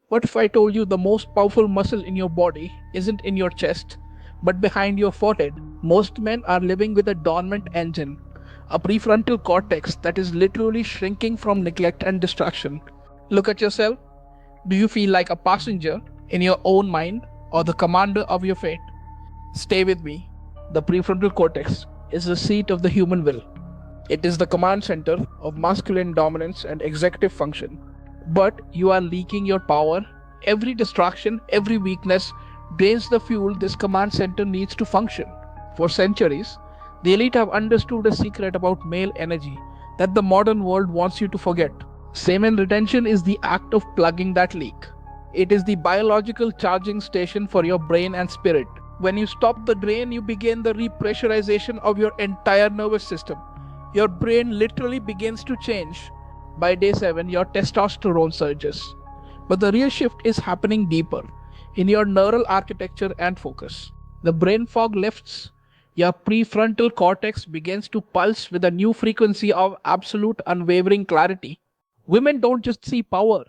What if I told you the most powerful muscle in your body isn't in your chest, but behind your forehead? Most men are living with a dormant engine, a prefrontal cortex that is literally shrinking from neglect and distraction. Look at yourself. Do you feel like a passenger in your own mind or the commander of your fate? Stay with me. The prefrontal cortex is the seat of the human will. It is the command center of masculine dominance and executive function. But you are leaking your power. Every distraction, every weakness drains the fuel this command center needs to function. For centuries, the elite have understood a secret about male energy that the modern world wants you to forget. Semen retention is the act of plugging that leak. It is the biological charging station for your brain and spirit. When you stop the drain, you begin the repressurization of your entire nervous system. Your brain literally begins to change. By day 7, your testosterone surges. But the real shift is happening deeper in your neural architecture and focus. The brain fog lifts. Your prefrontal cortex begins to pulse with a new frequency of absolute unwavering clarity. Women don't just see power,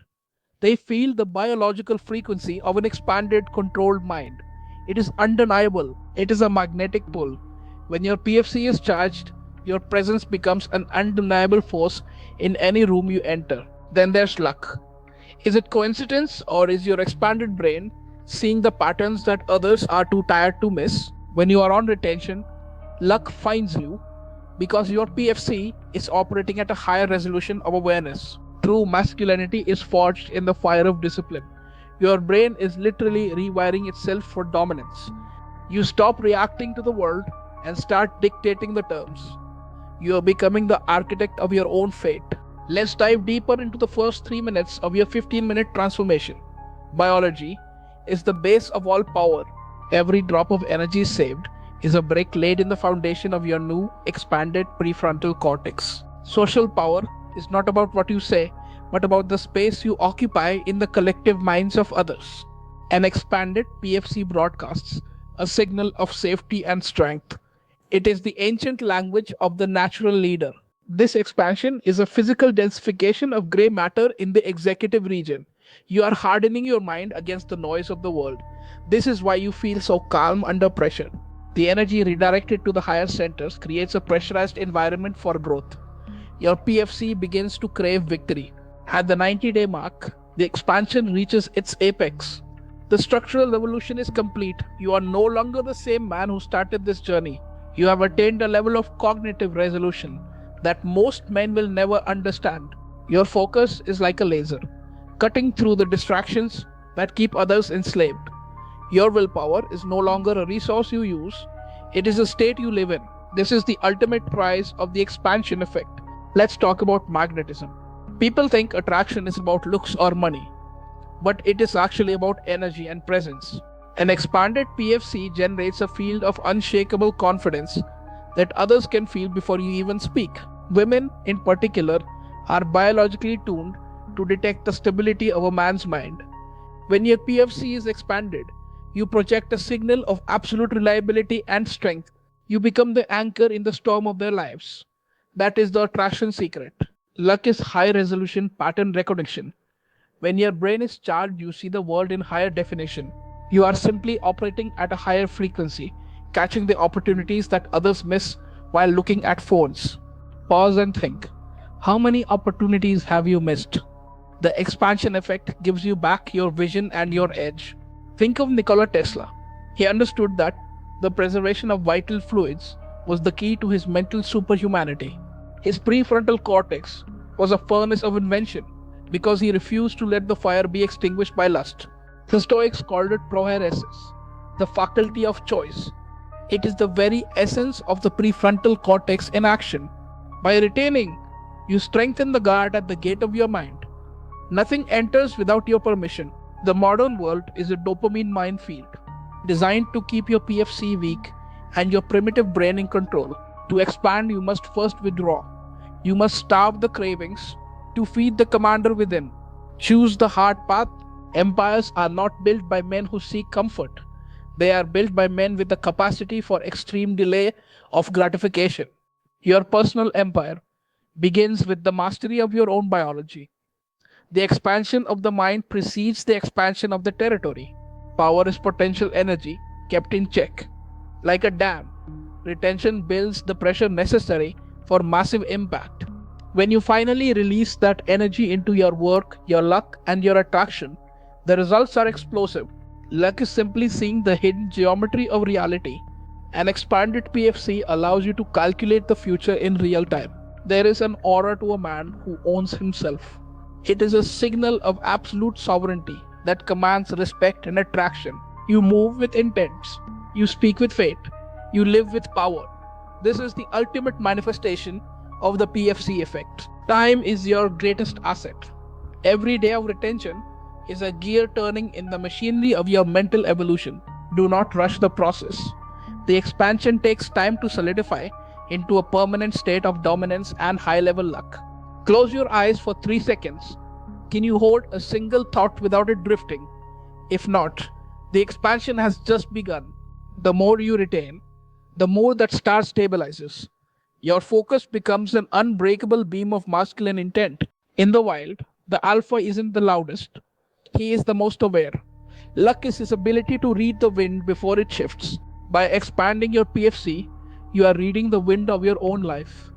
they feel the biological frequency of an expanded, controlled mind. It is undeniable. It is a magnetic pull. When your PFC is charged, your presence becomes an undeniable force in any room you enter. Then there's luck. Is it coincidence or is your expanded brain seeing the patterns that others are too tired to miss? When you are on retention, luck finds you because your PFC is operating at a higher resolution of awareness. True masculinity is forged in the fire of discipline. Your brain is literally rewiring itself for dominance. You stop reacting to the world and start dictating the terms. You are becoming the architect of your own fate. Let's dive deeper into the first 3 minutes of your 15-minute transformation. Biology is the base of all power. Every drop of energy saved is a brick laid in the foundation of your new, expanded prefrontal cortex. Social power is not about what you say, but about the space you occupy in the collective minds of others. An expanded PFC broadcasts a signal of safety and strength. It is the ancient language of the natural leader. This expansion is a physical densification of gray matter in the executive region. You are hardening your mind against the noise of the world. This is why you feel so calm under pressure. The energy redirected to the higher centers creates a pressurized environment for growth. Your PFC begins to crave victory. At the 90-day mark, the expansion reaches its apex. The structural revolution is complete. You are no longer the same man who started this journey. You have attained a level of cognitive resolution that most men will never understand. Your focus is like a laser, cutting through the distractions that keep others enslaved. Your willpower is no longer a resource you use, it is a state you live in. This is the ultimate prize of the expansion effect. Let's talk about magnetism. People think attraction is about looks or money, but it is actually about energy and presence. An expanded PFC generates a field of unshakable confidence that others can feel before you even speak. Women, in particular, are biologically tuned to detect the stability of a man's mind. When your PFC is expanded, you project a signal of absolute reliability and strength. You become the anchor in the storm of their lives. That is the attraction secret. Luck is high resolution pattern recognition. When your brain is charged, you see the world in higher definition. You are simply operating at a higher frequency, catching the opportunities that others miss while looking at phones. Pause and think. How many opportunities have you missed? The expansion effect gives you back your vision and your edge. Think of Nikola Tesla. He understood that the preservation of vital fluids was the key to his mental superhumanity. His prefrontal cortex was a furnace of invention because he refused to let the fire be extinguished by lust. The Stoics called it prohairesis, the faculty of choice. It is the very essence of the prefrontal cortex in action. By retaining, you strengthen the guard at the gate of your mind. Nothing enters without your permission. The modern world is a dopamine minefield, designed to keep your PFC weak and your primitive brain in control. To expand, you must first withdraw. You must starve the cravings to feed the commander within. Choose the hard path. Empires are not built by men who seek comfort. They are built by men with the capacity for extreme delay of gratification. Your personal empire begins with the mastery of your own biology. The expansion of the mind precedes the expansion of the territory. Power is potential energy kept in check. Like a dam, retention builds the pressure necessary for massive impact. When you finally release that energy into your work, your luck, and your attraction, the results are explosive. Luck is simply seeing the hidden geometry of reality. An expanded PFC allows you to calculate the future in real time. There is an aura to a man who owns himself. It is a signal of absolute sovereignty that commands respect and attraction. You move with intents, you speak with fate, you live with power. This is the ultimate manifestation of the PFC effect. Time is your greatest asset. Every day of retention is a gear turning in the machinery of your mental evolution. Do not rush the process. The expansion takes time to solidify into a permanent state of dominance and high level luck. Close your eyes for 3 seconds. Can you hold a single thought without it drifting? If not, the expansion has just begun. The more you retain, the more that star stabilizes. Your focus becomes an unbreakable beam of masculine intent. In the wild, the alpha isn't the loudest, he is the most aware. Luck is his ability to read the wind before it shifts. By expanding your PFC, you are reading the wind of your own life.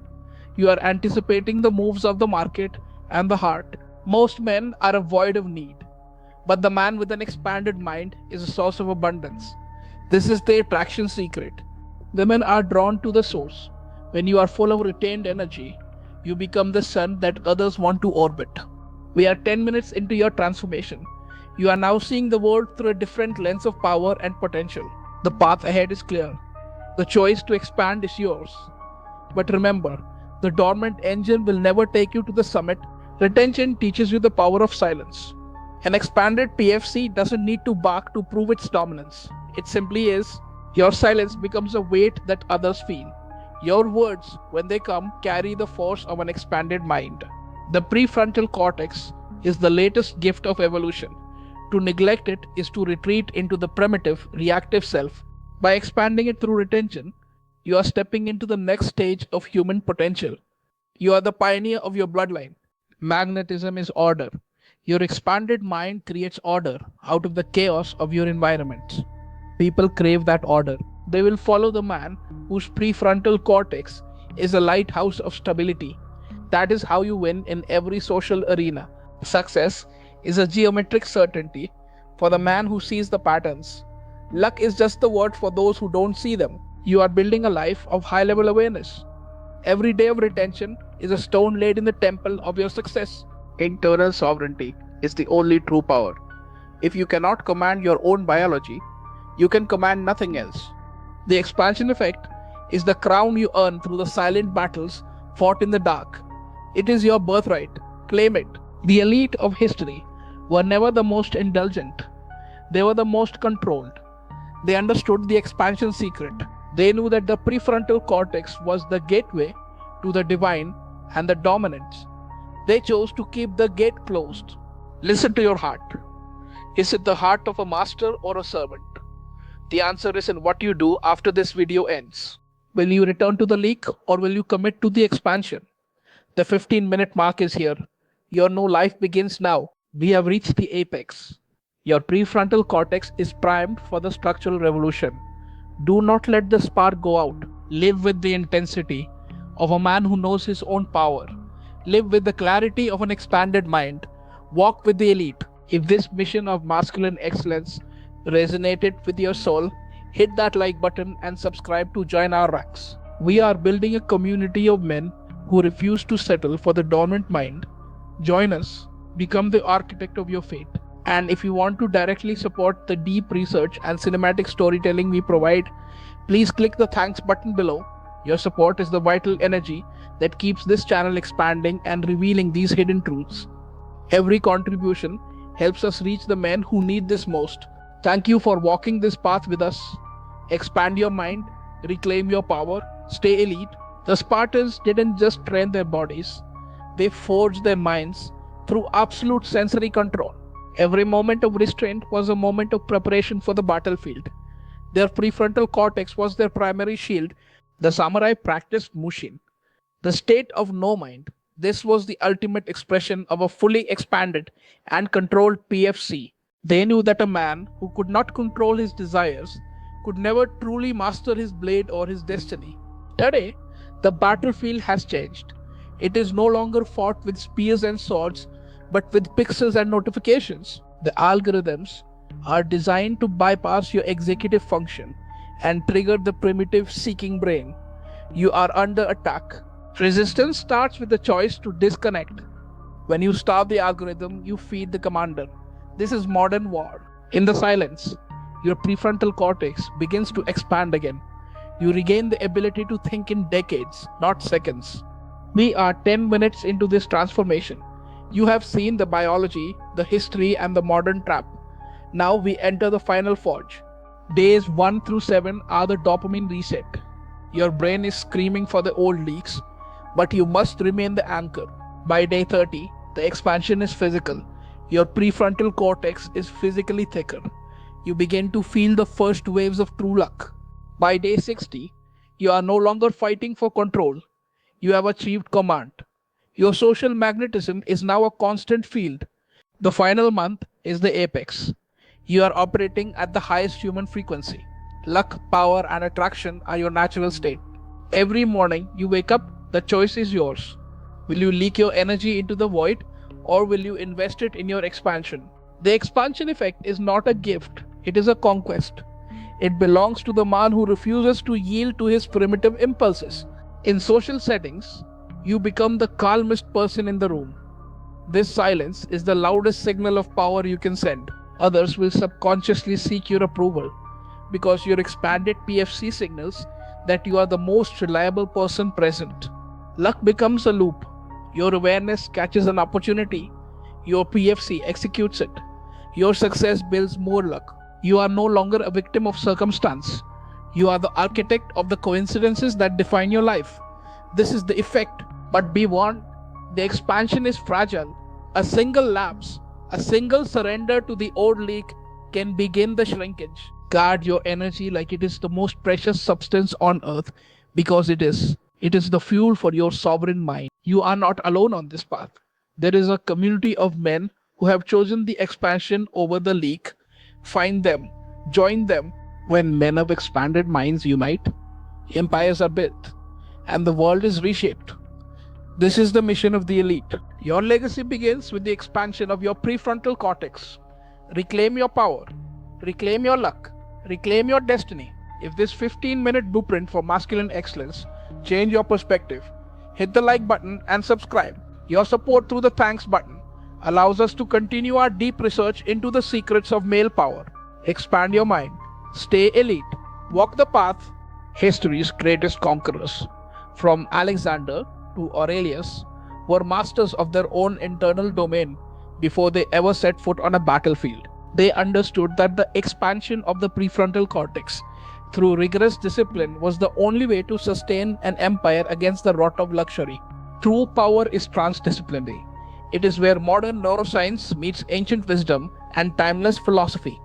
You are anticipating the moves of the market and the heart. Most men are void of need, but the man with an expanded mind is a source of abundance. This is the attraction secret. Women are drawn to the source. When you are full of retained energy, you become the sun that others want to orbit. We are 10 minutes into your transformation. You are now seeing the world through a different lens of power and potential. The path ahead is clear. The choice to expand is yours. But remember, the dormant engine will never take you to the summit. Retention teaches you the power of silence. An expanded PFC doesn't need to bark to prove its dominance. It simply is. Your silence becomes a weight that others feel. Your words, when they come, carry the force of an expanded mind. The prefrontal cortex is the latest gift of evolution. To neglect it is to retreat into the primitive, reactive self. By expanding it through retention, you are stepping into the next stage of human potential. You are the pioneer of your bloodline. Magnetism is order. Your expanded mind creates order out of the chaos of your environment. People crave that order. They will follow the man whose prefrontal cortex is a lighthouse of stability. That is how you win in every social arena. Success is a geometric certainty for the man who sees the patterns. Luck is just the word for those who don't see them. You are building a life of high level awareness. Every day of retention is a stone laid in the temple of your success. Internal sovereignty is the only true power. If you cannot command your own biology, you can command nothing else. The expansion effect is the crown you earn through the silent battles fought in the dark. It is your birthright. Claim it. The elite of history were never the most indulgent. They were the most controlled. They understood the expansion secret. They knew that the prefrontal cortex was the gateway to the divine and the dominance. They chose to keep the gate closed. Listen to your heart. Is it the heart of a master or a servant? The answer is in what you do after this video ends. Will you return to the leak or will you commit to the expansion? The 15-minute mark is here. Your new life begins now. We have reached the apex. Your prefrontal cortex is primed for the structural revolution. Do not let the spark go out. Live with the intensity of a man who knows his own power. Live with the clarity of an expanded mind. Walk with the elite. If this mission of masculine excellence resonated with your soul, hit that like button and subscribe to join our ranks. We are building a community of men who refuse to settle for the dormant mind. Join us. Become the architect of your fate. And if you want to directly support the deep research and cinematic storytelling we provide, please click the thanks button below. Your support is the vital energy that keeps this channel expanding and revealing these hidden truths. Every contribution helps us reach the men who need this most. Thank you for walking this path with us. Expand your mind, reclaim your power, stay elite. The Spartans didn't just train their bodies, they forged their minds through absolute sensory control. Every moment of restraint was a moment of preparation for the battlefield. Their prefrontal cortex was their primary shield. The samurai practiced mushin, the state of no mind. This was the ultimate expression of a fully expanded and controlled PFC. They knew that a man who could not control his desires could never truly master his blade or his destiny. Today, the battlefield has changed. It is no longer fought with spears and swords, but with pixels and notifications. The algorithms are designed to bypass your executive function and trigger the primitive seeking brain. You are under attack. Resistance starts with the choice to disconnect. When you starve the algorithm, you feed the commander. This is modern war. In the silence, your prefrontal cortex begins to expand again. You regain the ability to think in decades, not seconds. We are 10 minutes into this transformation. You have seen the biology, the history, and the modern trap. Now we enter the final forge. Days 1 through 7 are the dopamine reset. Your brain is screaming for the old leaks, but you must remain the anchor. By day 30, the expansion is physical. Your prefrontal cortex is physically thicker. You begin to feel the first waves of true luck. By day 60, you are no longer fighting for control. You have achieved command. Your social magnetism is now a constant field. The final month is the apex. You are operating at the highest human frequency. Luck, power, and attraction are your natural state. Every morning you wake up, the choice is yours. Will you leak your energy into the void or will you invest it in your expansion? The expansion effect is not a gift, it is a conquest. It belongs to the man who refuses to yield to his primitive impulses. In social settings, you become the calmest person in the room. This silence is the loudest signal of power you can send. Others will subconsciously seek your approval because your expanded PFC signals that you are the most reliable person present. Luck becomes a loop. Your awareness catches an opportunity. Your PFC executes it. Your success builds more luck. You are no longer a victim of circumstance. You are the architect of the coincidences that define your life. This is the effect. But be warned, the expansion is fragile. A single lapse, a single surrender to the old leak can begin the shrinkage. Guard your energy like it is the most precious substance on earth because it is. It is the fuel for your sovereign mind. You are not alone on this path. There is a community of men who have chosen the expansion over the leak. Find them, join them. When men of expanded minds unite, empires are built, and the world is reshaped. This is the mission of the elite. Your legacy begins with the expansion of your prefrontal cortex. Reclaim your power, reclaim your luck, reclaim your destiny. If this 15-minute blueprint for masculine excellence changed your perspective, hit the like button and subscribe. Your support through the thanks button allows us to continue our deep research into the secrets of male power. Expand your mind, stay elite, walk the path. History's greatest conquerors, from Alexander to Aurelius, were masters of their own internal domain before they ever set foot on a battlefield. They understood that the expansion of the prefrontal cortex through rigorous discipline was the only way to sustain an empire against the rot of luxury. True power is transdisciplinary. It is where modern neuroscience meets ancient wisdom and timeless philosophy.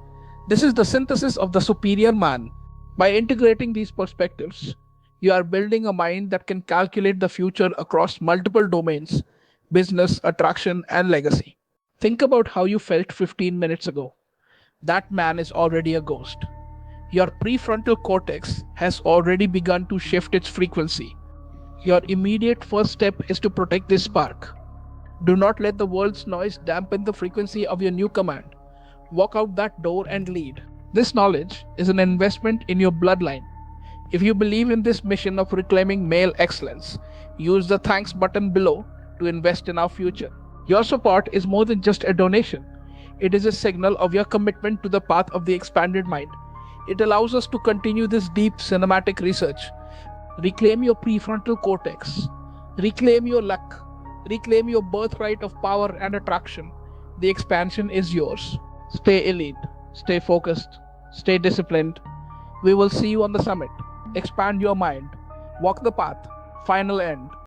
This is the synthesis of the superior man. By integrating these perspectives, you are building a mind that can calculate the future across multiple domains: business, attraction, and legacy. Think about how you felt 15 minutes ago. That man is already a ghost. Your prefrontal cortex has already begun to shift its frequency. Your immediate first step is to protect this spark. Do not let the world's noise dampen the frequency of your new command. Walk out that door and lead. This knowledge is an investment in your bloodline. If you believe in this mission of reclaiming male excellence, use the thanks button below to invest in our future. Your support is more than just a donation. It is a signal of your commitment to the path of the expanded mind. It allows us to continue this deep cinematic research. Reclaim your prefrontal cortex. Reclaim your luck. Reclaim your birthright of power and attraction. The expansion is yours. Stay elite. Stay focused. Stay disciplined. We will see you on the summit. Expand your mind. Walk the path. Final end.